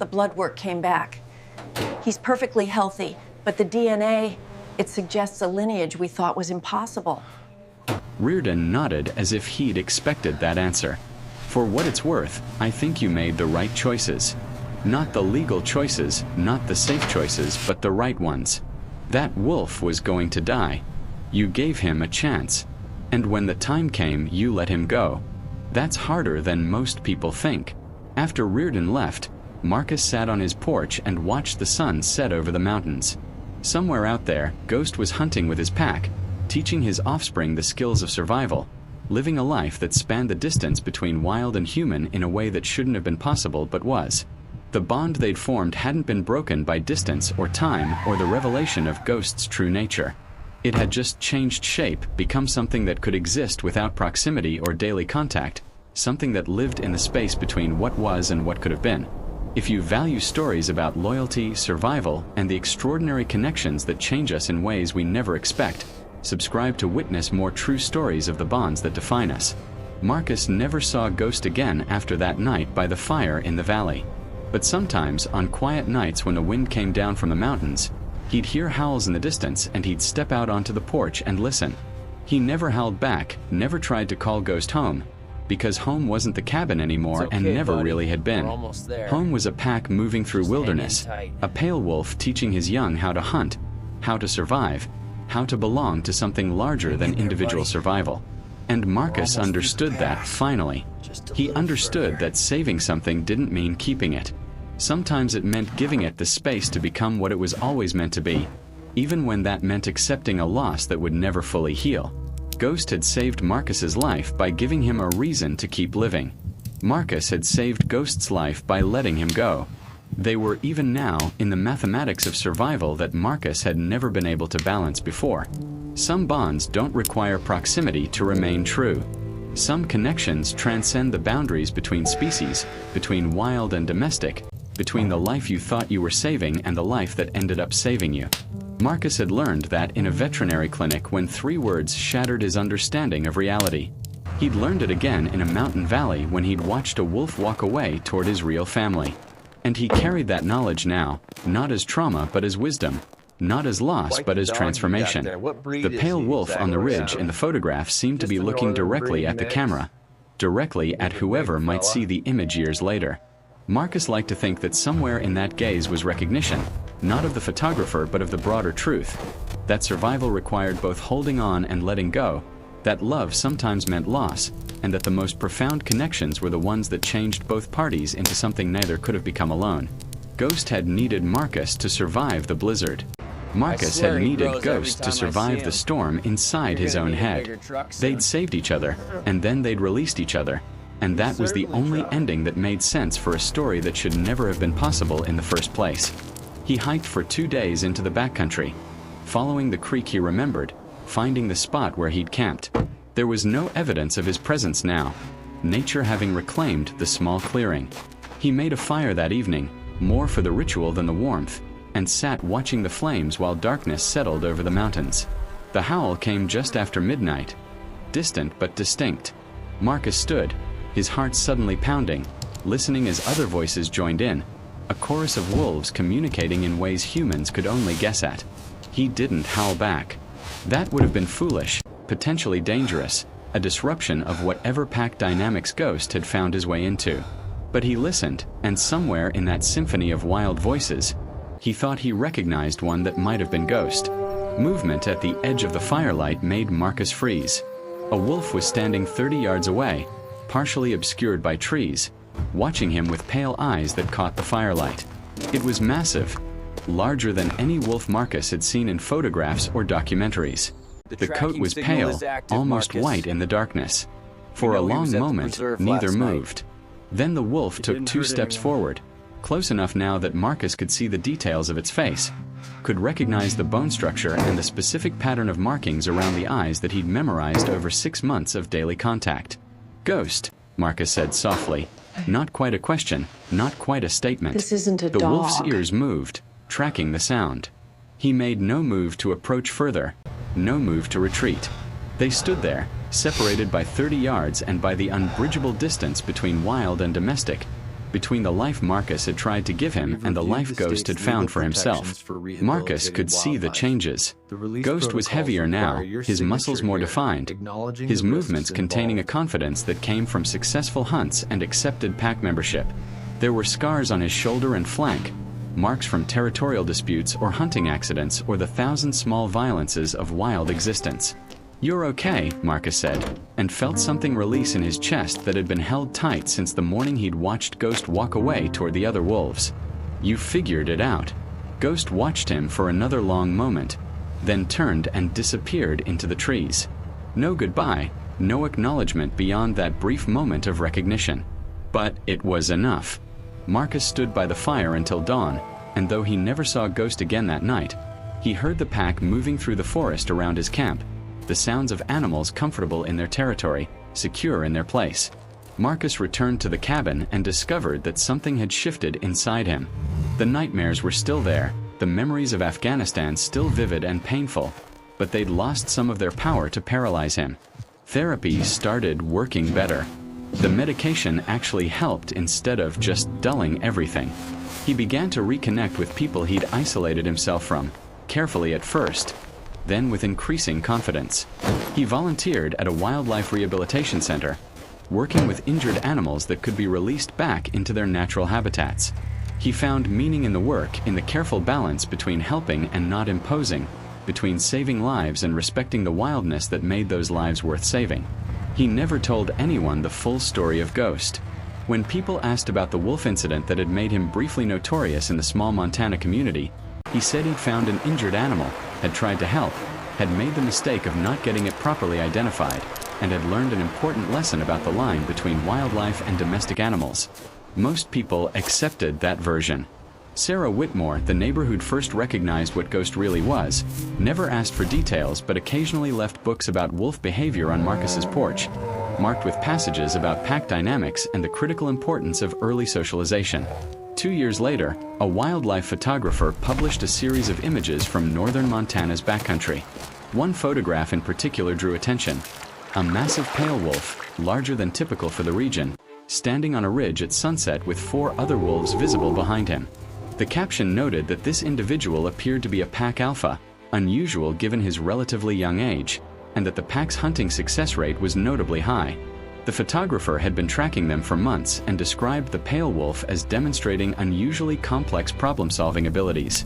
The blood work came back. He's perfectly healthy, but the DNA, it suggests a lineage we thought was impossible. Reardon nodded as if he'd expected that answer. For what it's worth, I think you made the right choices. Not the legal choices, not the safe choices, but the right ones. That wolf was going to die. You gave him a chance. And when the time came, you let him go. That's harder than most people think. After Reardon left, Marcus sat on his porch and watched the sun set over the mountains. Somewhere out there, Ghost was hunting with his pack, teaching his offspring the skills of survival, living a life that spanned the distance between wild and human in a way that shouldn't have been possible but was. The bond they'd formed hadn't been broken by distance or time or the revelation of Ghost's true nature. It had just changed shape, become something that could exist without proximity or daily contact, something that lived in the space between what was and what could have been. If you value stories about loyalty, survival, and the extraordinary connections that change us in ways we never expect, subscribe to witness more true stories of the bonds that define us. Marcus never saw Ghost again after that night by the fire in the valley. But sometimes, on quiet nights when the wind came down from the mountains, he'd hear howls in the distance and he'd step out onto the porch and listen. He never held back, never tried to call Ghost home, because home wasn't the cabin anymore and never really had been. Home was a pack moving through wilderness, a pale wolf teaching his young how to hunt, how to survive, how to belong to something larger than individual survival. And Marcus understood that finally. He understood that saving something didn't mean keeping it. Sometimes it meant giving it the space to become what it was always meant to be, even when that meant accepting a loss that would never fully heal. Ghost had saved Marcus's life by giving him a reason to keep living. Marcus had saved Ghost's life by letting him go. They were even now in the mathematics of survival that Marcus had never been able to balance before. Some bonds don't require proximity to remain true. Some connections transcend the boundaries between species, between wild and domestic, between the life you thought you were saving and the life that ended up saving you. Marcus had learned that in a veterinary clinic when 3 words shattered his understanding of reality. He'd learned it again in a mountain valley when he'd watched a wolf walk away toward his real family. And he carried that knowledge now, not as trauma but as wisdom, not as loss but as transformation. The pale wolf on the ridge in the photograph seemed to be looking directly at the camera, directly at whoever might see the image years later. Marcus liked to think that somewhere in that gaze was recognition, not of the photographer but of the broader truth, that survival required both holding on and letting go, that love sometimes meant loss, and that the most profound connections were the ones that changed both parties into something neither could have become alone. Ghost had needed Marcus to survive the blizzard. Marcus had needed Ghost to survive the storm inside his own head. They'd saved each other, and then they'd released each other. And that was the only ending that made sense for a story that should never have been possible in the first place. He hiked for 2 days into the backcountry, following the creek he remembered, finding the spot where he'd camped. There was no evidence of his presence now, nature having reclaimed the small clearing. He made a fire that evening, more for the ritual than the warmth, and sat watching the flames while darkness settled over the mountains. The howl came just after midnight, distant but distinct. Marcus stood, his heart suddenly pounding, listening as other voices joined in, a chorus of wolves communicating in ways humans could only guess at. He didn't howl back. That would have been foolish, potentially dangerous, a disruption of whatever pack dynamics Ghost had found his way into. But he listened, and somewhere in that symphony of wild voices, he thought he recognized one that might have been Ghost. Movement at the edge of the firelight made Marcus freeze. A wolf was standing 30 yards away, partially obscured by trees, watching him with pale eyes that caught the firelight. It was massive, larger than any wolf Marcus had seen in photographs or documentaries. The coat was pale, almost white in the darkness. For a long moment, neither moved. Then the wolf took 2 steps forward, close enough now that Marcus could see the details of its face, could recognize the bone structure and the specific pattern of markings around the eyes that he'd memorized over 6 months of daily contact. "Ghost," Marcus said softly. Not quite a question, not quite a statement. This isn't a dog. The wolf's ears moved, tracking the sound. He made no move to approach further, no move to retreat. They stood there, separated by 30 yards and by the unbridgeable distance between wild and domestic, between the life Marcus had tried to give him and the life Ghost had found for himself. Marcus could see the changes. Ghost was heavier now, his muscles more defined, his movements containing a confidence that came from successful hunts and accepted pack membership. There were scars on his shoulder and flank, marks from territorial disputes or hunting accidents or the thousand small violences of wild existence. "You're okay," Marcus said, and felt something release in his chest that had been held tight since the morning he'd watched Ghost walk away toward the other wolves. "You figured it out." Ghost watched him for another long moment, then turned and disappeared into the trees. No goodbye, no acknowledgement beyond that brief moment of recognition. But it was enough. Marcus stood by the fire until dawn, and though he never saw Ghost again that night, he heard the pack moving through the forest around his camp, the sounds of animals comfortable in their territory, secure in their place. Marcus returned to the cabin and discovered that something had shifted inside him. The nightmares were still there, the memories of Afghanistan still vivid and painful, but they'd lost some of their power to paralyze him. Therapy started working better. The medication actually helped instead of just dulling everything. He began to reconnect with people he'd isolated himself from, carefully at first, then with increasing confidence. He volunteered at a wildlife rehabilitation center, working with injured animals that could be released back into their natural habitats. He found meaning in the work, in the careful balance between helping and not imposing, between saving lives and respecting the wildness that made those lives worth saving. He never told anyone the full story of Ghost. When people asked about the wolf incident that had made him briefly notorious in the small Montana community, he said he'd found an injured animal, had tried to help, had made the mistake of not getting it properly identified, and had learned an important lesson about the line between wildlife and domestic animals. Most people accepted that version. Sarah Whitmore, the neighbor who'd first recognized what Ghost really was, never asked for details but occasionally left books about wolf behavior on Marcus's porch, marked with passages about pack dynamics and the critical importance of early socialization. 2 years later, a wildlife photographer published a series of images from northern Montana's backcountry. One photograph in particular drew attention. A massive pale wolf, larger than typical for the region, standing on a ridge at sunset with 4 other wolves visible behind him. The caption noted that this individual appeared to be a pack alpha, unusual given his relatively young age, and that the pack's hunting success rate was notably high. The photographer had been tracking them for months and described the pale wolf as demonstrating unusually complex problem-solving abilities.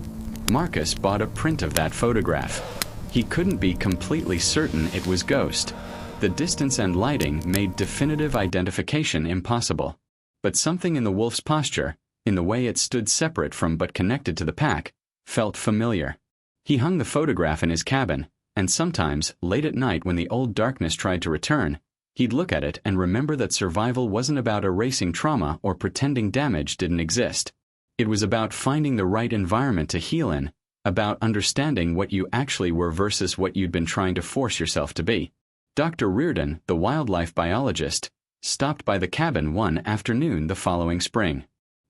Marcus bought a print of that photograph. He couldn't be completely certain it was Ghost. The distance and lighting made definitive identification impossible. But something in the wolf's posture, in the way it stood separate from but connected to the pack, felt familiar. He hung the photograph in his cabin, and sometimes, late at night when the old darkness tried to return, he'd look at it and remember that survival wasn't about erasing trauma or pretending damage didn't exist. It was about finding the right environment to heal in, about understanding what you actually were versus what you'd been trying to force yourself to be. Dr. Reardon, the wildlife biologist, stopped by the cabin one afternoon the following spring.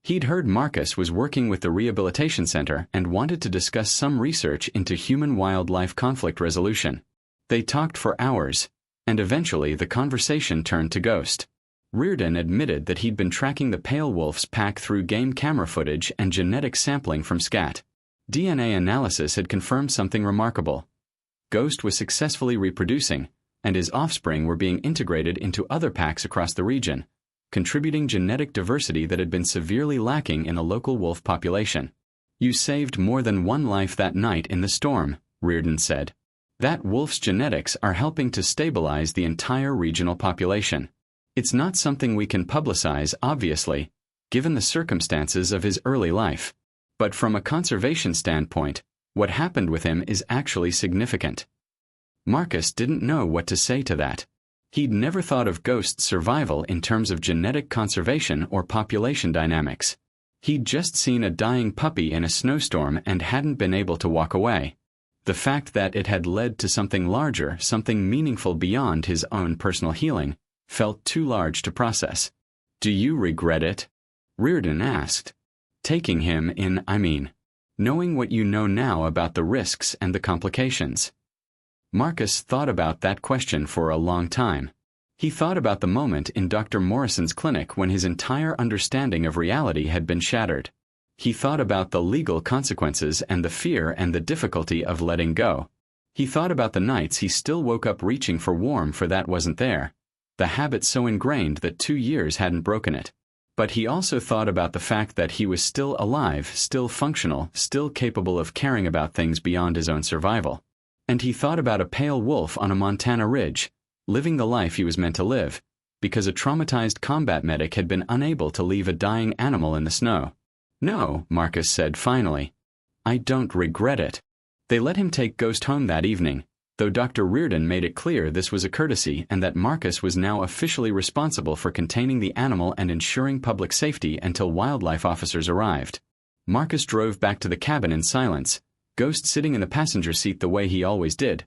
He'd heard Marcus was working with the rehabilitation center and wanted to discuss some research into human-wildlife conflict resolution. They talked for hours, and eventually the conversation turned to Ghost. Reardon admitted that he'd been tracking the pale wolf's pack through game camera footage and genetic sampling from scat. DNA analysis had confirmed something remarkable. Ghost was successfully reproducing, and his offspring were being integrated into other packs across the region, contributing genetic diversity that had been severely lacking in a local wolf population. "You saved more than one life that night in the storm," Reardon said. "That wolf's genetics are helping to stabilize the entire regional population. It's not something we can publicize, obviously, given the circumstances of his early life. But from a conservation standpoint, what happened with him is actually significant." Marcus didn't know what to say to that. He'd never thought of Ghost's survival in terms of genetic conservation or population dynamics. He'd just seen a dying puppy in a snowstorm and hadn't been able to walk away. The fact that it had led to something larger, something meaningful beyond his own personal healing, felt too large to process. "Do you regret it?" Reardon asked. "Taking him in, knowing what you know now about the risks and the complications." Marcus thought about that question for a long time. He thought about the moment in Dr. Morrison's clinic when his entire understanding of reality had been shattered. He thought about the legal consequences and the fear and the difficulty of letting go. He thought about the nights he still woke up reaching for warmth for that wasn't there, the habit so ingrained that 2 years hadn't broken it. But he also thought about the fact that he was still alive, still functional, still capable of caring about things beyond his own survival. And he thought about a pale wolf on a Montana ridge, living the life he was meant to live, because a traumatized combat medic had been unable to leave a dying animal in the snow. "No," Marcus said finally. "I don't regret it." They let him take Ghost home that evening, though Dr. Reardon made it clear this was a courtesy and that Marcus was now officially responsible for containing the animal and ensuring public safety until wildlife officers arrived. Marcus drove back to the cabin in silence, Ghost sitting in the passenger seat the way he always did,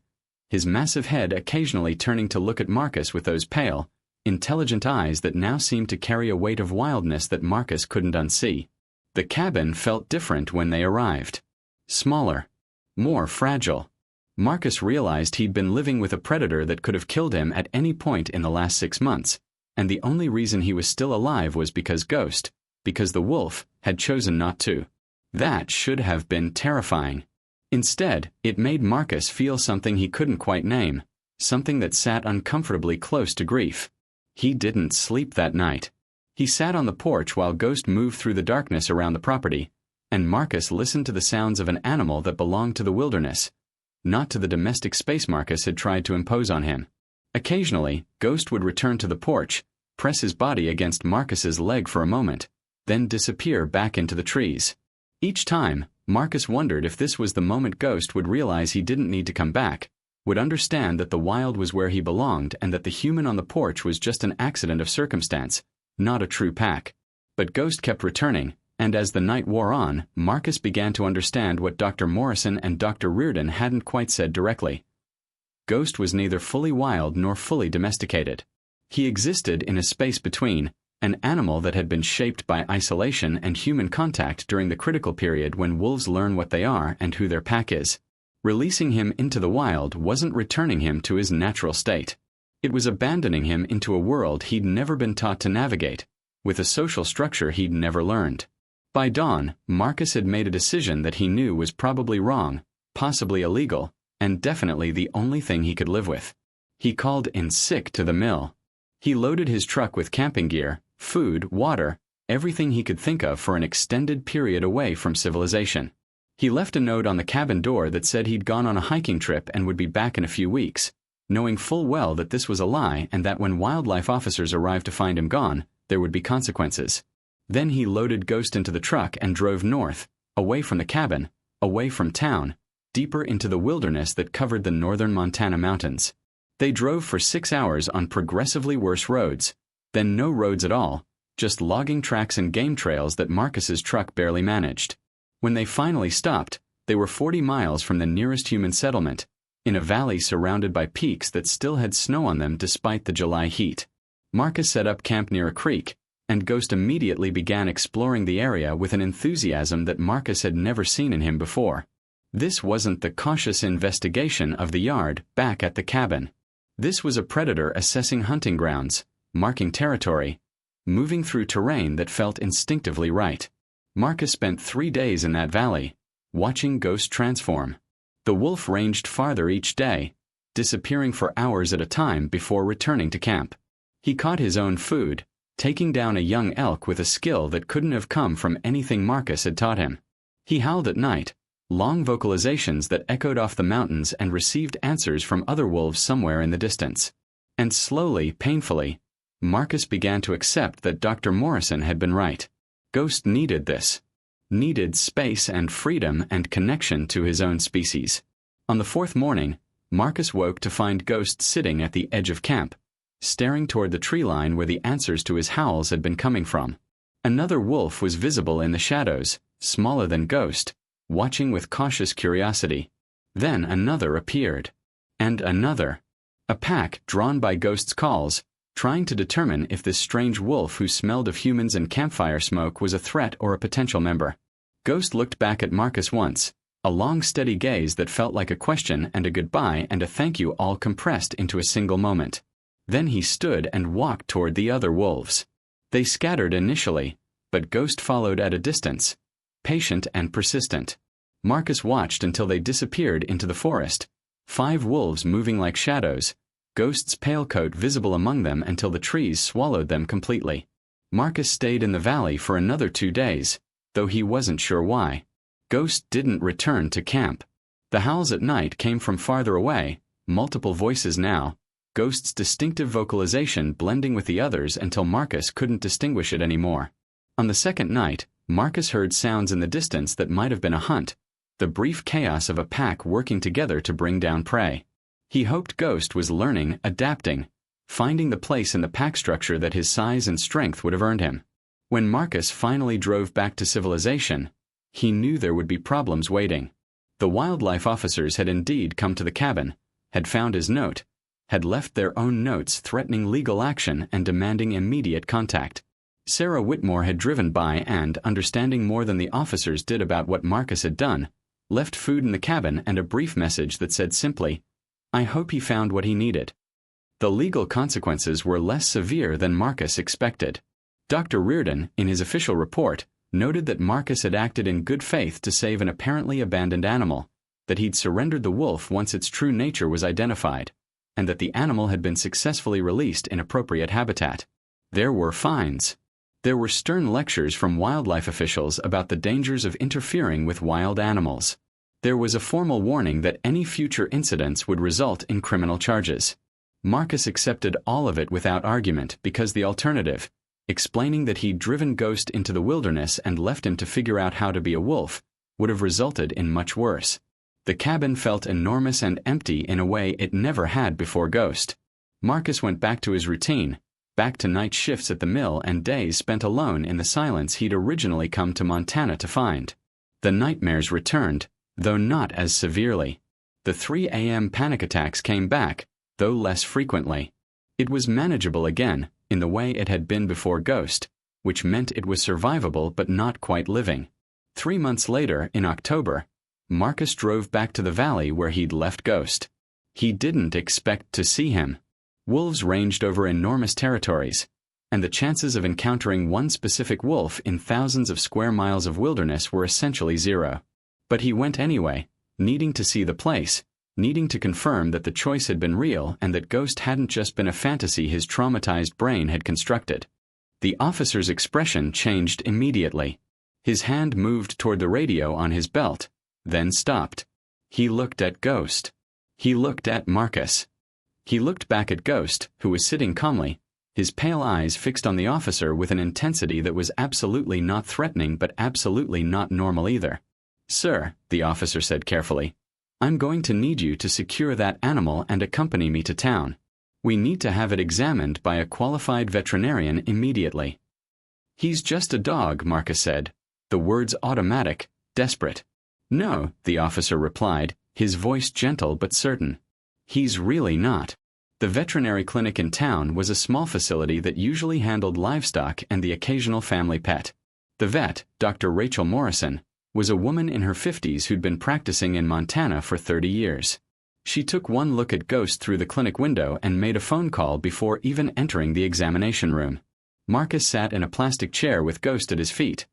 his massive head occasionally turning to look at Marcus with those pale, intelligent eyes that now seemed to carry a weight of wildness that Marcus couldn't unsee. The cabin felt different when they arrived. Smaller. More fragile. Marcus realized he'd been living with a predator that could have killed him at any point in the last 6 months, and the only reason he was still alive was because the wolf, had chosen not to. That should have been terrifying. Instead, it made Marcus feel something he couldn't quite name, something that sat uncomfortably close to grief. He didn't sleep that night. He sat on the porch while Ghost moved through the darkness around the property, and Marcus listened to the sounds of an animal that belonged to the wilderness, not to the domestic space Marcus had tried to impose on him. Occasionally, Ghost would return to the porch, press his body against Marcus's leg for a moment, then disappear back into the trees. Each time, Marcus wondered if this was the moment Ghost would realize he didn't need to come back, would understand that the wild was where he belonged and that the human on the porch was just an accident of circumstance, not a true pack. But Ghost kept returning, and as the night wore on, Marcus began to understand what Dr. Morrison and Dr. Reardon hadn't quite said directly. Ghost was neither fully wild nor fully domesticated. He existed in a space between, an animal that had been shaped by isolation and human contact during the critical period when wolves learn what they are and who their pack is. Releasing him into the wild wasn't returning him to his natural state. It was abandoning him into a world he'd never been taught to navigate, with a social structure he'd never learned. By dawn, Marcus had made a decision that he knew was probably wrong, possibly illegal, and definitely the only thing he could live with. He called in sick to the mill. He loaded his truck with camping gear, food, water, everything he could think of for an extended period away from civilization. He left a note on the cabin door that said he'd gone on a hiking trip and would be back in a few weeks, knowing full well that this was a lie and that when wildlife officers arrived to find him gone, there would be consequences. Then he loaded Ghost into the truck and drove north, away from the cabin, away from town, deeper into the wilderness that covered the northern Montana mountains. They drove for 6 hours on progressively worse roads, then no roads at all, just logging tracks and game trails that Marcus's truck barely managed. When they finally stopped, they were 40 miles from the nearest human settlement, in a valley surrounded by peaks that still had snow on them despite the July heat. Marcus set up camp near a creek, and Ghost immediately began exploring the area with an enthusiasm that Marcus had never seen in him before. This wasn't the cautious investigation of the yard back at the cabin. This was a predator assessing hunting grounds, marking territory, moving through terrain that felt instinctively right. Marcus spent 3 days in that valley, watching Ghost transform. The wolf ranged farther each day, disappearing for hours at a time before returning to camp. He caught his own food, taking down a young elk with a skill that couldn't have come from anything Marcus had taught him. He howled at night, long vocalizations that echoed off the mountains and received answers from other wolves somewhere in the distance. And slowly, painfully, Marcus began to accept that Dr. Morrison had been right. Ghost needed this. Needed space and freedom and connection to his own species. On the 4th morning, Marcus woke to find Ghost sitting at the edge of camp, staring toward the tree line where the answers to his howls had been coming from. Another wolf was visible in the shadows, smaller than Ghost, watching with cautious curiosity. Then another appeared. And another. A pack drawn by Ghost's calls, trying to determine if this strange wolf who smelled of humans and campfire smoke was a threat or a potential member. Ghost looked back at Marcus once, a long steady gaze that felt like a question and a goodbye and a thank you all compressed into a single moment. Then he stood and walked toward the other wolves. They scattered initially, but Ghost followed at a distance, patient and persistent. Marcus watched until they disappeared into the forest, 5 wolves moving like shadows, Ghost's pale coat visible among them until the trees swallowed them completely. Marcus stayed in the valley for another 2 days, though he wasn't sure why. Ghost didn't return to camp. The howls at night came from farther away, multiple voices now, Ghost's distinctive vocalization blending with the others until Marcus couldn't distinguish it anymore. On the second night, Marcus heard sounds in the distance that might have been a hunt, the brief chaos of a pack working together to bring down prey. He hoped Ghost was learning, adapting, finding the place in the pack structure that his size and strength would have earned him. When Marcus finally drove back to civilization, he knew there would be problems waiting. The wildlife officers had indeed come to the cabin, had found his note, had left their own notes threatening legal action and demanding immediate contact. Sarah Whitmore had driven by and, understanding more than the officers did about what Marcus had done, left food in the cabin and a brief message that said simply, "I hope he found what he needed." The legal consequences were less severe than Marcus expected. Dr. Reardon, in his official report, noted that Marcus had acted in good faith to save an apparently abandoned animal, that he'd surrendered the wolf once its true nature was identified, and that the animal had been successfully released in appropriate habitat. There were fines. There were stern lectures from wildlife officials about the dangers of interfering with wild animals. There was a formal warning that any future incidents would result in criminal charges. Marcus accepted all of it without argument because the alternative, explaining that he'd driven Ghost into the wilderness and left him to figure out how to be a wolf, would have resulted in much worse. The cabin felt enormous and empty in a way it never had before Ghost. Marcus went back to his routine, back to night shifts at the mill and days spent alone in the silence he'd originally come to Montana to find. The nightmares returned, though not as severely. The 3 a.m. panic attacks came back, though less frequently. It was manageable again, in the way it had been before Ghost, which meant it was survivable but not quite living. 3 months later, in October, Marcus drove back to the valley where he'd left Ghost. He didn't expect to see him. Wolves ranged over enormous territories, and the chances of encountering one specific wolf in thousands of square miles of wilderness were essentially zero. But he went anyway, needing to see the place, needing to confirm that the choice had been real and that Ghost hadn't just been a fantasy his traumatized brain had constructed. The officer's expression changed immediately. His hand moved toward the radio on his belt, then stopped. He looked at Ghost. He looked at Marcus. He looked back at Ghost, who was sitting calmly, his pale eyes fixed on the officer with an intensity that was absolutely not threatening but absolutely not normal either. "Sir," the officer said carefully, "I'm going to need you to secure that animal and accompany me to town. We need to have it examined by a qualified veterinarian immediately." "He's just a dog," Marcus said, the words automatic, desperate. "No," the officer replied, his voice gentle but certain. "He's really not." The veterinary clinic in town was a small facility that usually handled livestock and the occasional family pet. The vet, Dr. Rachel Morrison, was a woman in her 50s who'd been practicing in Montana for 30 years. She took one look at Ghost through the clinic window and made a phone call before even entering the examination room. Marcus sat in a plastic chair with Ghost at his feet,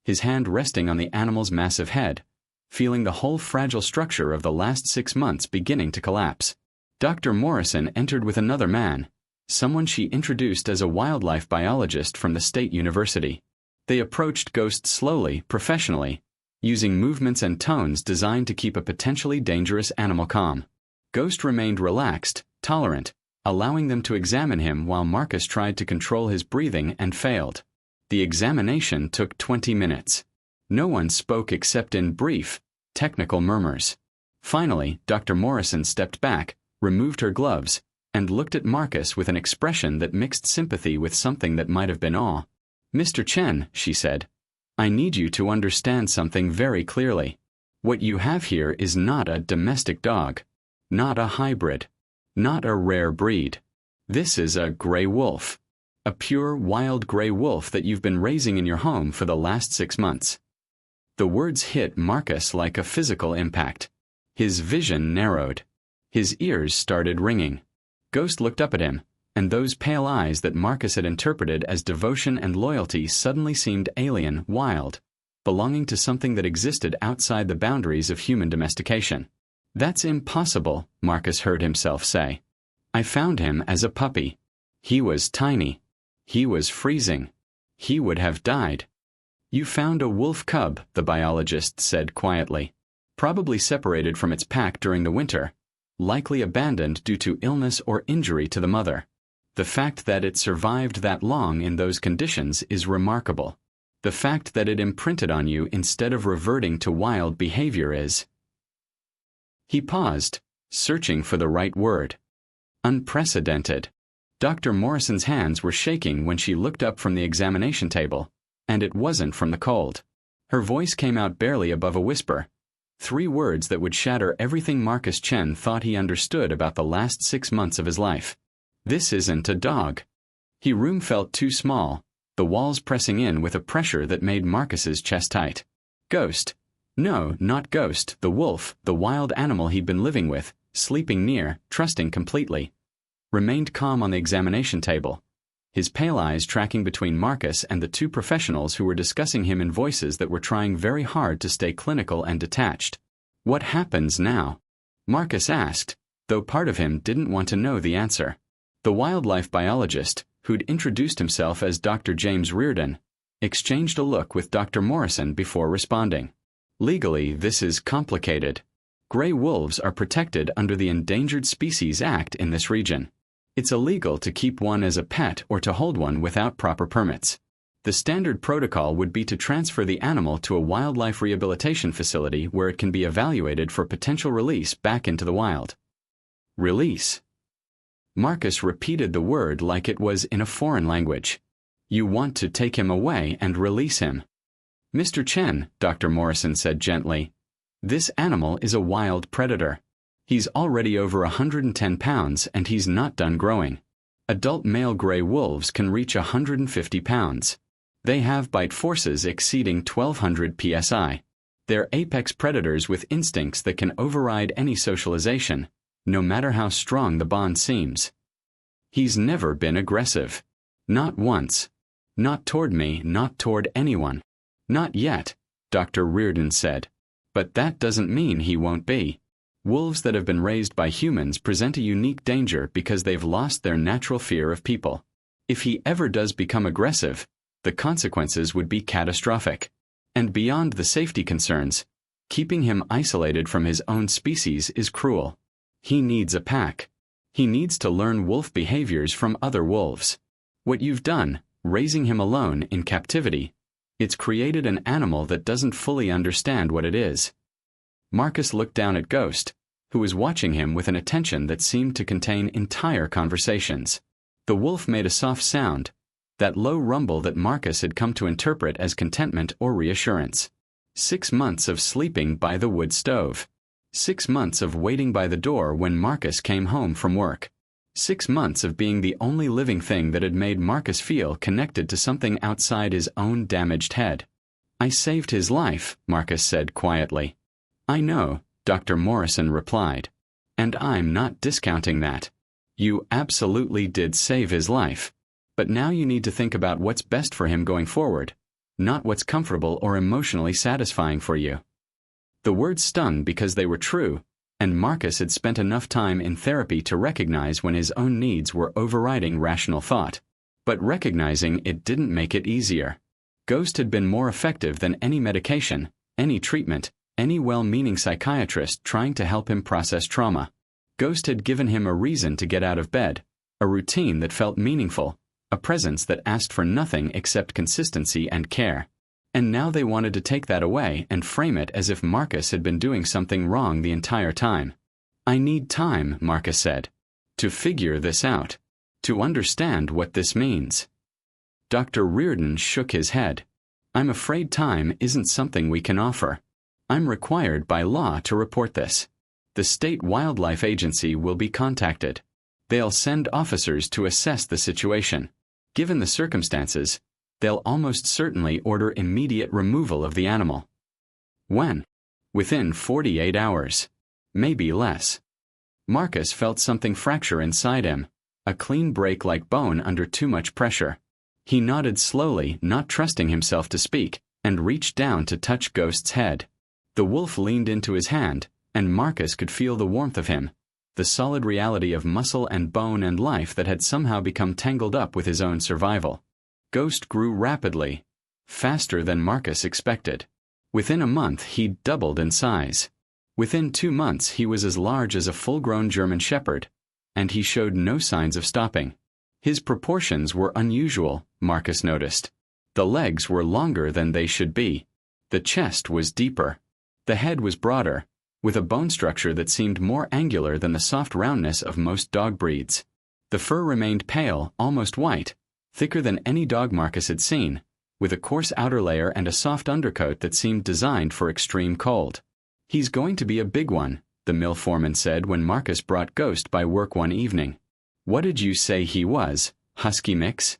his hand resting on the animal's massive head, feeling the whole fragile structure of the last 6 months beginning to collapse. Dr. Morrison entered with another man, someone she introduced as a wildlife biologist from the state university. They approached Ghost slowly, professionally, using movements and tones designed to keep a potentially dangerous animal calm. Ghost remained relaxed, tolerant, allowing them to examine him while Marcus tried to control his breathing and failed. The examination took 20 minutes. No one spoke except in brief, technical murmurs. Finally, Dr. Morrison stepped back, removed her gloves, and looked at Marcus with an expression that mixed sympathy with something that might have been awe. "Mr. Chen," she said, "I need you to understand something very clearly. What you have here is not a domestic dog, not a hybrid, not a rare breed. This is a gray wolf, a pure wild gray wolf that you've been raising in your home for the last 6 months." The words hit Marcus like a physical impact. His vision narrowed. His ears started ringing. Ghost looked up at him, and those pale eyes that Marcus had interpreted as devotion and loyalty suddenly seemed alien, wild, belonging to something that existed outside the boundaries of human domestication. "That's impossible," Marcus heard himself say. "I found him as a puppy. He was tiny. He was freezing. He would have died." "You found a wolf cub," the biologist said quietly. "Probably separated from its pack during the winter, likely abandoned due to illness or injury to the mother. The fact that it survived that long in those conditions is remarkable. The fact that it imprinted on you instead of reverting to wild behavior is—" He paused, searching for the right word. "Unprecedented." Dr. Morrison's hands were shaking when she looked up from the examination table, and it wasn't from the cold. Her voice came out barely above a whisper, 3 words that would shatter everything Marcus Chen thought he understood about the last 6 months of his life. "This isn't a dog." His room felt too small, the walls pressing in with a pressure that made Marcus's chest tight. "Ghost." No, not Ghost, the wolf, the wild animal he'd been living with, sleeping near, trusting completely, remained calm on the examination table, his pale eyes tracking between Marcus and the 2 professionals who were discussing him in voices that were trying very hard to stay clinical and detached. "What happens now?" Marcus asked, though part of him didn't want to know the answer. The wildlife biologist, who'd introduced himself as Dr. James Reardon, exchanged a look with Dr. Morrison before responding. "Legally, this is complicated. Gray wolves are protected under the Endangered Species Act in this region. It's illegal to keep one as a pet or to hold one without proper permits. The standard protocol would be to transfer the animal to a wildlife rehabilitation facility where it can be evaluated for potential release back into the wild." "Release?" Marcus repeated the word like it was in a foreign language. "You want to take him away and release him." "Mr. Chen," Dr. Morrison said gently, "this animal is a wild predator. He's already over 110 pounds and he's not done growing. Adult male gray wolves can reach 150 pounds. They have bite forces exceeding 1200 psi. They're apex predators with instincts that can override any socialization, no matter how strong the bond seems. He's never been aggressive. Not once. Not toward me, not toward anyone. Not yet," Dr. Reardon said. "But that doesn't mean he won't be. Wolves that have been raised by humans present a unique danger because they've lost their natural fear of people. If he ever does become aggressive, the consequences would be catastrophic. And beyond the safety concerns, keeping him isolated from his own species is cruel. He needs a pack. He needs to learn wolf behaviors from other wolves. What you've done, raising him alone in captivity, it's created an animal that doesn't fully understand what it is." Marcus looked down at Ghost, who was watching him with an attention that seemed to contain entire conversations. The wolf made a soft sound, that low rumble that Marcus had come to interpret as contentment or reassurance. 6 months of sleeping by the wood stove. 6 months of waiting by the door when Marcus came home from work. 6 months of being the only living thing that had made Marcus feel connected to something outside his own damaged head. "I saved his life," Marcus said quietly. "I know," Dr. Morrison replied. "And I'm not discounting that. You absolutely did save his life. But now you need to think about what's best for him going forward, not what's comfortable or emotionally satisfying for you." The words stung because they were true, and Marcus had spent enough time in therapy to recognize when his own needs were overriding rational thought. But recognizing it didn't make it easier. Ghost had been more effective than any medication, any treatment, any well-meaning psychiatrist trying to help him process trauma. Ghost had given him a reason to get out of bed, a routine that felt meaningful, a presence that asked for nothing except consistency and care. And now they wanted to take that away and frame it as if Marcus had been doing something wrong the entire time. "I need time," Marcus said, "to figure this out, to understand what this means." Dr. Reardon shook his head. "I'm afraid time isn't something we can offer. I'm required by law to report this. The State Wildlife Agency will be contacted. They'll send officers to assess the situation. Given the circumstances, they'll almost certainly order immediate removal of the animal." "When?" "Within 48 hours. Maybe less." Marcus felt something fracture inside him, A clean break like bone under too much pressure. He nodded slowly, not trusting himself to speak, and reached down to touch Ghost's head. The wolf leaned into his hand, and Marcus could feel the warmth of him, the solid reality of muscle and bone and life that had somehow become tangled up with his own survival. Ghost grew rapidly, faster than Marcus expected. Within a month, he'd doubled in size. Within 2 months, he was as large as a full-grown German Shepherd, and he showed no signs of stopping. His proportions were unusual, Marcus noticed. The legs were longer than they should be. The chest was deeper. The head was broader, with a bone structure that seemed more angular than the soft roundness of most dog breeds. The fur remained pale, almost white, thicker than any dog Marcus had seen, with a coarse outer layer and a soft undercoat that seemed designed for extreme cold. "He's going to be a big one," the mill foreman said when Marcus brought Ghost by work one evening. "What did you say he was, husky mix?"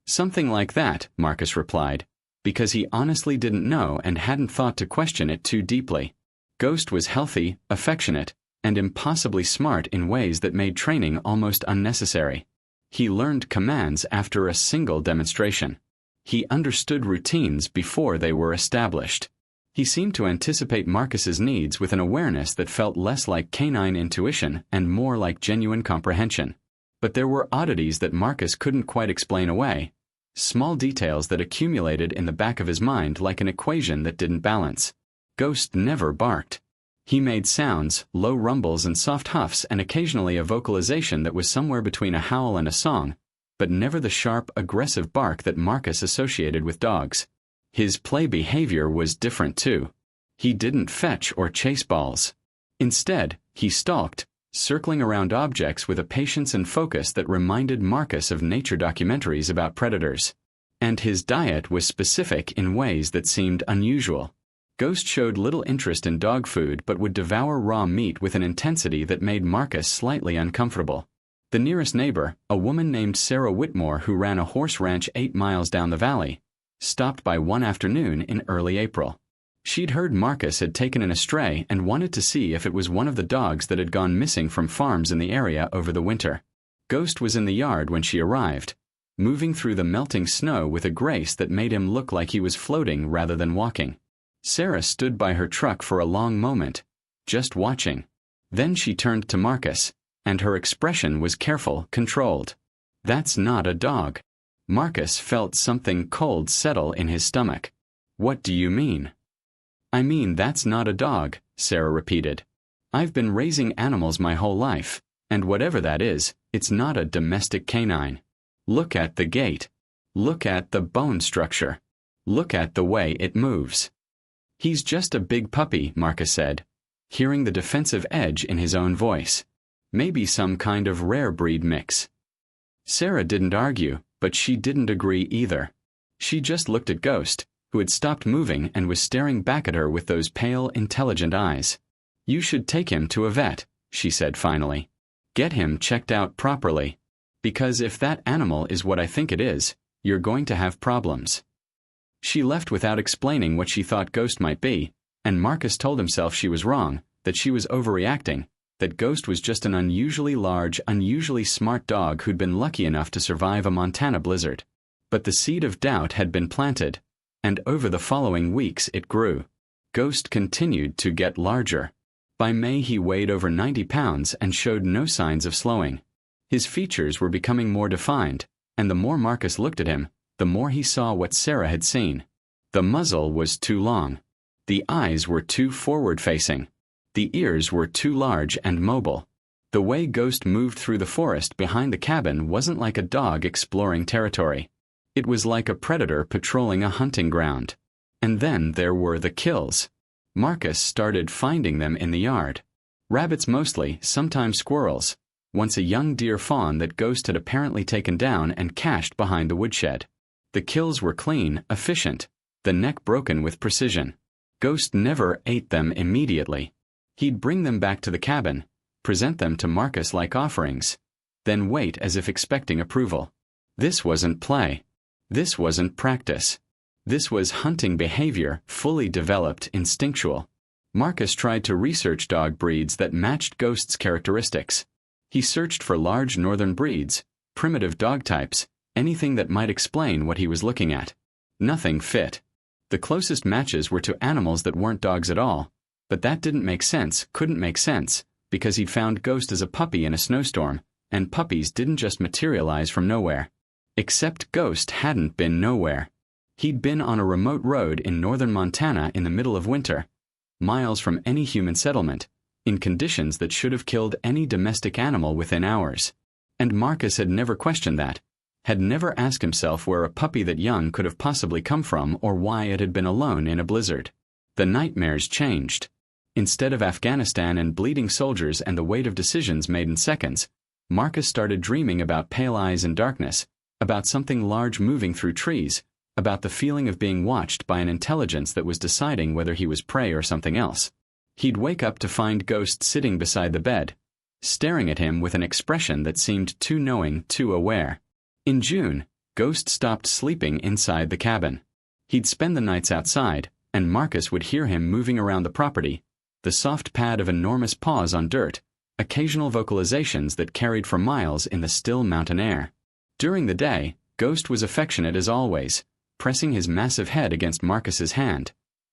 "Something like that," Marcus replied, because he honestly didn't know and hadn't thought to question it too deeply. Ghost was healthy, affectionate, and impossibly smart in ways that made training almost unnecessary. He learned commands after a single demonstration. He understood routines before they were established. He seemed to anticipate Marcus's needs with an awareness that felt less like canine intuition and more like genuine comprehension. But there were oddities that Marcus couldn't quite explain away, small details that accumulated in the back of his mind like an equation that didn't balance. Ghost never barked. He made sounds, low rumbles and soft huffs, and occasionally a vocalization that was somewhere between a howl and a song, but never the sharp, aggressive bark that Marcus associated with dogs. His play behavior was different too. He didn't fetch or chase balls. Instead, he stalked, circling around objects with a patience and focus that reminded Marcus of nature documentaries about predators. And his diet was specific in ways that seemed unusual. Ghost showed little interest in dog food but would devour raw meat with an intensity that made Marcus slightly uncomfortable. The nearest neighbor, a woman named Sarah Whitmore who ran a horse ranch 8 miles down the valley, stopped by one afternoon in early April. She'd heard Marcus had taken in a stray and wanted to see if it was one of the dogs that had gone missing from farms in the area over the winter. Ghost was in the yard when she arrived, moving through the melting snow with a grace that made him look like he was floating rather than walking. Sarah stood by her truck for a long moment, just watching. Then she turned to Marcus, and her expression was careful, controlled. "That's not a dog." Marcus felt something cold settle in his stomach. "What do you mean?" "I mean that's not a dog," Sarah repeated. "I've been raising animals my whole life, and whatever that is, it's not a domestic canine. Look at the gait. Look at the bone structure. Look at the way it moves." "He's just a big puppy," Marcus said, hearing the defensive edge in his own voice. "Maybe some kind of rare breed mix." Sarah didn't argue, but she didn't agree either. She just looked at Ghost, who had stopped moving and was staring back at her with those pale, intelligent eyes. "You should take him to a vet," she said finally. "Get him checked out properly. Because if that animal is what I think it is, you're going to have problems." She left without explaining what she thought Ghost might be, and Marcus told himself she was wrong, that she was overreacting, that Ghost was just an unusually large, unusually smart dog who'd been lucky enough to survive a Montana blizzard. But the seed of doubt had been planted, and over the following weeks it grew. Ghost continued to get larger. By May he weighed over 90 pounds and showed no signs of slowing. His features were becoming more defined, and the more Marcus looked at him, the more he saw what Sarah had seen. The muzzle was too long. The eyes were too forward-facing. The ears were too large and mobile. The way Ghost moved through the forest behind the cabin wasn't like a dog exploring territory. It was like a predator patrolling a hunting ground. And then there were the kills. Marcus started finding them in the yard. Rabbits mostly, sometimes squirrels. Once a young deer fawn that Ghost had apparently taken down and cached behind the woodshed. The kills were clean, efficient, the neck broken with precision. Ghost never ate them immediately. He'd bring them back to the cabin, present them to Marcus like offerings, then wait as if expecting approval. This wasn't play. This wasn't practice. This was hunting behavior, fully developed, instinctual. Marcus tried to research dog breeds that matched Ghost's characteristics. He searched for large northern breeds, primitive dog types, anything that might explain what he was looking at. Nothing fit. The closest matches were to animals that weren't dogs at all, but that didn't make sense, couldn't make sense, because he'd found Ghost as a puppy in a snowstorm, and puppies didn't just materialize from nowhere. Except Ghost hadn't been nowhere. He'd been on a remote road in northern Montana in the middle of winter, miles from any human settlement, in conditions that should have killed any domestic animal within hours. And Marcus had never questioned that, had never asked himself where a puppy that young could have possibly come from or why it had been alone in a blizzard. The nightmares changed. Instead of Afghanistan and bleeding soldiers and the weight of decisions made in seconds, Marcus started dreaming about pale eyes and darkness, about something large moving through trees, about the feeling of being watched by an intelligence that was deciding whether he was prey or something else. He'd wake up to find Ghost sitting beside the bed, staring at him with an expression that seemed too knowing, too aware. In June, Ghost stopped sleeping inside the cabin. He'd spend the nights outside, and Marcus would hear him moving around the property, the soft pad of enormous paws on dirt, occasional vocalizations that carried for miles in the still mountain air. During the day, Ghost was affectionate as always, pressing his massive head against Marcus's hand,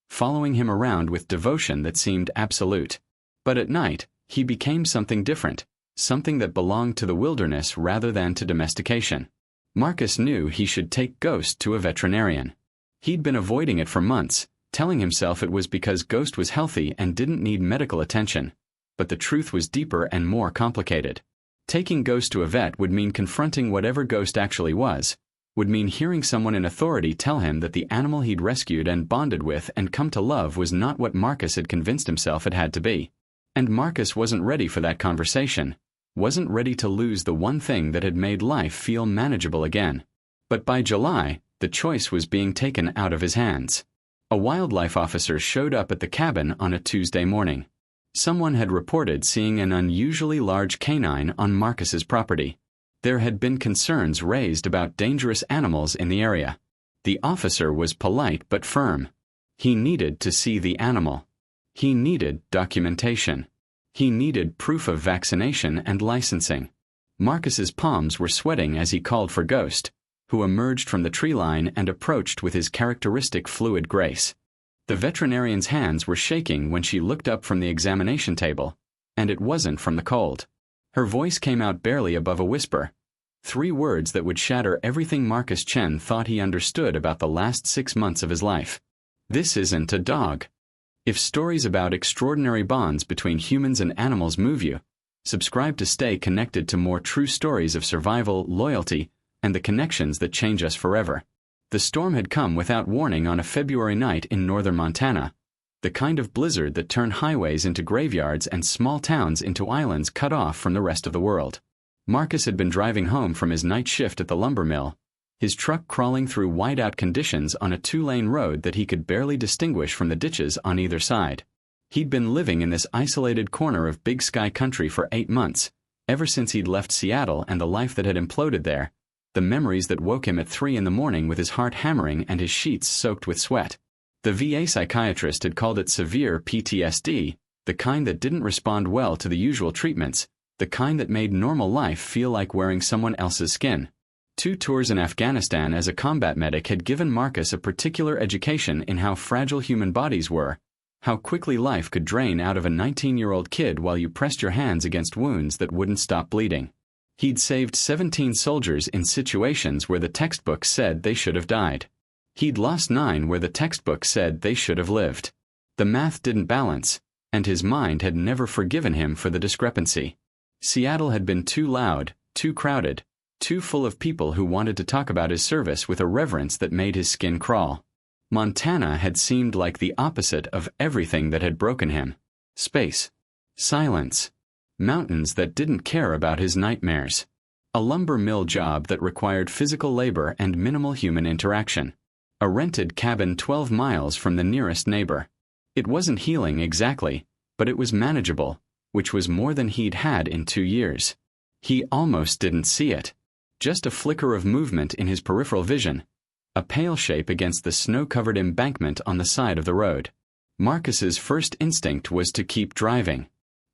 following him around with devotion that seemed absolute. But at night, he became something different, something that belonged to the wilderness rather than to domestication. Marcus knew he should take Ghost to a veterinarian. He'd been avoiding it for months, telling himself it was because Ghost was healthy and didn't need medical attention. But the truth was deeper and more complicated. Taking Ghost to a vet would mean confronting whatever Ghost actually was, would mean hearing someone in authority tell him that the animal he'd rescued and bonded with and come to love was not what Marcus had convinced himself it had to be. And Marcus wasn't ready for that conversation, wasn't ready to lose the one thing that had made life feel manageable again. But by July, the choice was being taken out of his hands. A wildlife officer showed up at the cabin on a Tuesday morning. Someone had reported seeing an unusually large canine on Marcus's property. There had been concerns raised about dangerous animals in the area. The officer was polite but firm. He needed to see the animal. He needed documentation. He needed proof of vaccination and licensing. Marcus's palms were sweating as he called for Ghost, who emerged from the tree line and approached with his characteristic fluid grace. The veterinarian's hands were shaking when she looked up from the examination table, and it wasn't from the cold. Her voice came out barely above a whisper, 3 words that would shatter everything Marcus Chen thought he understood about the last 6 months of his life. This isn't a dog. If stories about extraordinary bonds between humans and animals move you, subscribe to stay connected to more true stories of survival, loyalty, and the connections that change us forever. The storm had come without warning on a February night in northern Montana, the kind of blizzard that turned highways into graveyards and small towns into islands cut off from the rest of the world. Marcus had been driving home from his night shift at the lumber mill, his truck crawling through whiteout conditions on a 2-lane road that he could barely distinguish from the ditches on either side. He'd been living in this isolated corner of Big Sky country for 8 months, ever since he'd left Seattle and the life that had imploded there, the memories that woke him at 3 a.m. with his heart hammering and his sheets soaked with sweat. The VA psychiatrist had called it severe PTSD, the kind that didn't respond well to the usual treatments, the kind that made normal life feel like wearing someone else's skin. 2 tours in Afghanistan as a combat medic had given Marcus a particular education in how fragile human bodies were, how quickly life could drain out of a 19-year-old kid while you pressed your hands against wounds that wouldn't stop bleeding. He'd saved 17 soldiers in situations where the textbook said they should have died. He'd lost 9 where the textbook said they should have lived. The math didn't balance, and his mind had never forgiven him for the discrepancy. Seattle had been too loud, too crowded, too full of people who wanted to talk about his service with a reverence that made his skin crawl. Montana had seemed like the opposite of everything that had broken him. Space. Silence. Mountains that didn't care about his nightmares. A lumber mill job that required physical labor and minimal human interaction. A rented cabin 12 miles from the nearest neighbor. It wasn't healing exactly, but it was manageable, which was more than he'd had in 2 years. He almost didn't see it. Just a flicker of movement in his peripheral vision, a pale shape against the snow-covered embankment on the side of the road. Marcus's first instinct was to keep driving.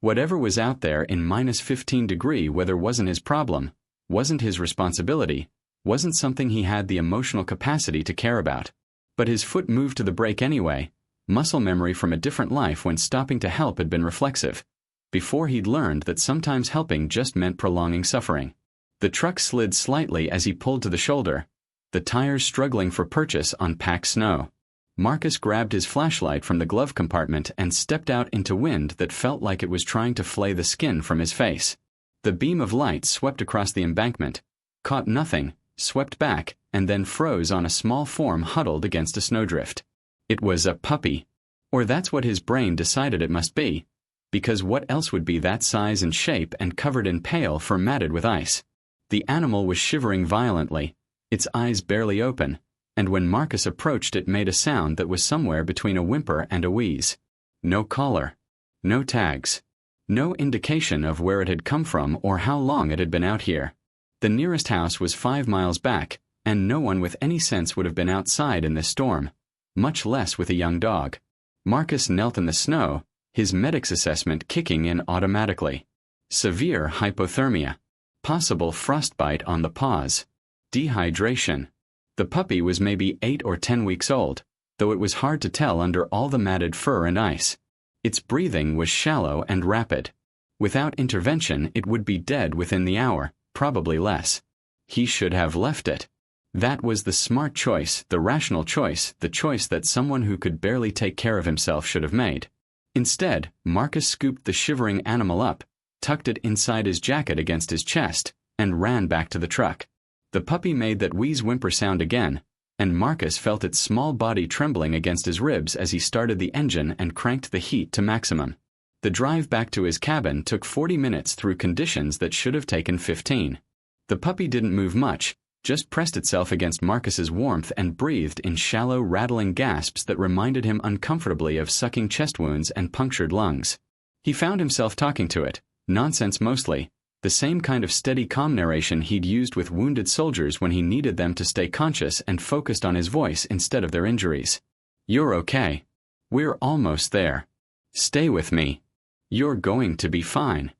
Whatever was out there in -15-degree weather wasn't his problem, wasn't his responsibility, wasn't something he had the emotional capacity to care about. But his foot moved to the brake anyway, muscle memory from a different life when stopping to help had been reflexive, before he'd learned that sometimes helping just meant prolonging suffering. The truck slid slightly as he pulled to the shoulder, the tires struggling for purchase on packed snow. Marcus grabbed his flashlight from the glove compartment and stepped out into wind that felt like it was trying to flay the skin from his face. The beam of light swept across the embankment, caught nothing, swept back, and then froze on a small form huddled against a snowdrift. It was a puppy. Or that's what his brain decided it must be, because what else would be that size and shape and covered in pale fur matted with ice? The animal was shivering violently, its eyes barely open, and when Marcus approached it made a sound that was somewhere between a whimper and a wheeze. No collar. No tags. No indication of where it had come from or how long it had been out here. The nearest house was 5 miles back, and no one with any sense would have been outside in this storm, much less with a young dog. Marcus knelt in the snow, his medic's assessment kicking in automatically. Severe hypothermia. Possible frostbite on the paws. Dehydration. The puppy was maybe 8 or 10 weeks old, though it was hard to tell under all the matted fur and ice. Its breathing was shallow and rapid. Without intervention, it would be dead within the hour, probably less. He should have left it. That was the smart choice, the rational choice, the choice that someone who could barely take care of himself should have made. Instead, Marcus scooped the shivering animal up, tucked it inside his jacket against his chest, and ran back to the truck. The puppy made that whimper sound again, and Marcus felt its small body trembling against his ribs as he started the engine and cranked the heat to maximum. The drive back to his cabin took 40 minutes through conditions that should have taken 15. The puppy didn't move much, just pressed itself against Marcus's warmth and breathed in shallow, rattling gasps that reminded him uncomfortably of sucking chest wounds and punctured lungs. He found himself talking to it, nonsense mostly, the same kind of steady, calm narration he'd used with wounded soldiers when he needed them to stay conscious and focused on his voice instead of their injuries. "You're okay. We're almost there. Stay with me. You're going to be fine."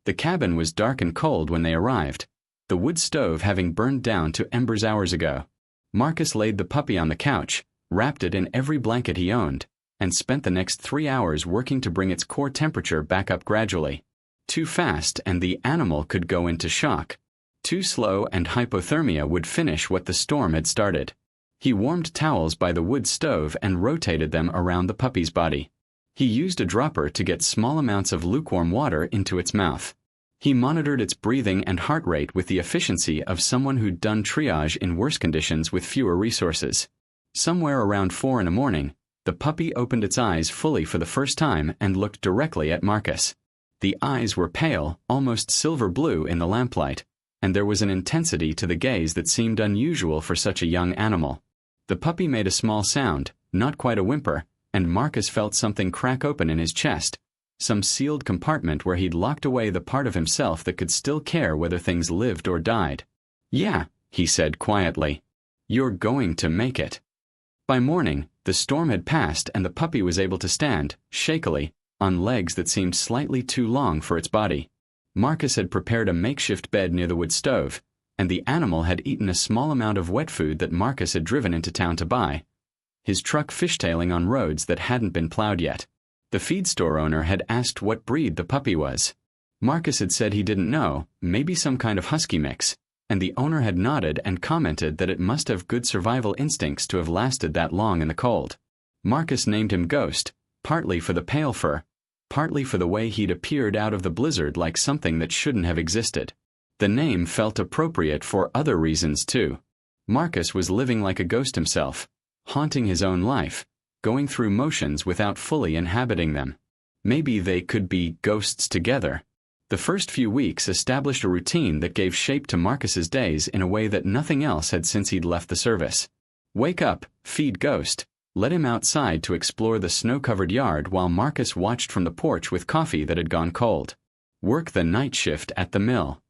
The cabin was dark and cold when they arrived, the wood stove having burned down to embers hours ago. Marcus laid the puppy on the couch, wrapped it in every blanket he owned, and spent the next 3 hours working to bring its core temperature back up gradually. Too fast and the animal could go into shock. Too slow and hypothermia would finish what the storm had started. He warmed towels by the wood stove and rotated them around the puppy's body. He used a dropper to get small amounts of lukewarm water into its mouth. He monitored its breathing and heart rate with the efficiency of someone who'd done triage in worse conditions with fewer resources. Somewhere around 4 in the morning, the puppy opened its eyes fully for the first time and looked directly at Marcus. The eyes were pale, almost silver blue in the lamplight, and there was an intensity to the gaze that seemed unusual for such a young animal. The puppy made a small sound, not quite a whimper, and Marcus felt something crack open in his chest, some sealed compartment where he'd locked away the part of himself that could still care whether things lived or died. "Yeah," he said quietly. "You're going to make it." By morning, the storm had passed and the puppy was able to stand, shakily, on legs that seemed slightly too long for its body. Marcus had prepared a makeshift bed near the wood stove, and the animal had eaten a small amount of wet food that Marcus had driven into town to buy, his truck fishtailing on roads that hadn't been plowed yet. The feed store owner had asked what breed the puppy was. Marcus had said he didn't know, maybe some kind of husky mix, and the owner had nodded and commented that it must have good survival instincts to have lasted that long in the cold. Marcus named him Ghost, partly for the pale fur, partly for the way he'd appeared out of the blizzard like something that shouldn't have existed. The name felt appropriate for other reasons too. Marcus was living like a ghost himself, haunting his own life, going through motions without fully inhabiting them. Maybe they could be ghosts together. The first few weeks established a routine that gave shape to Marcus's days in a way that nothing else had since he'd left the service. Wake up, feed Ghost, let him outside to explore the snow-covered yard while Marcus watched from the porch with coffee that had gone cold. Work the night shift at the mill.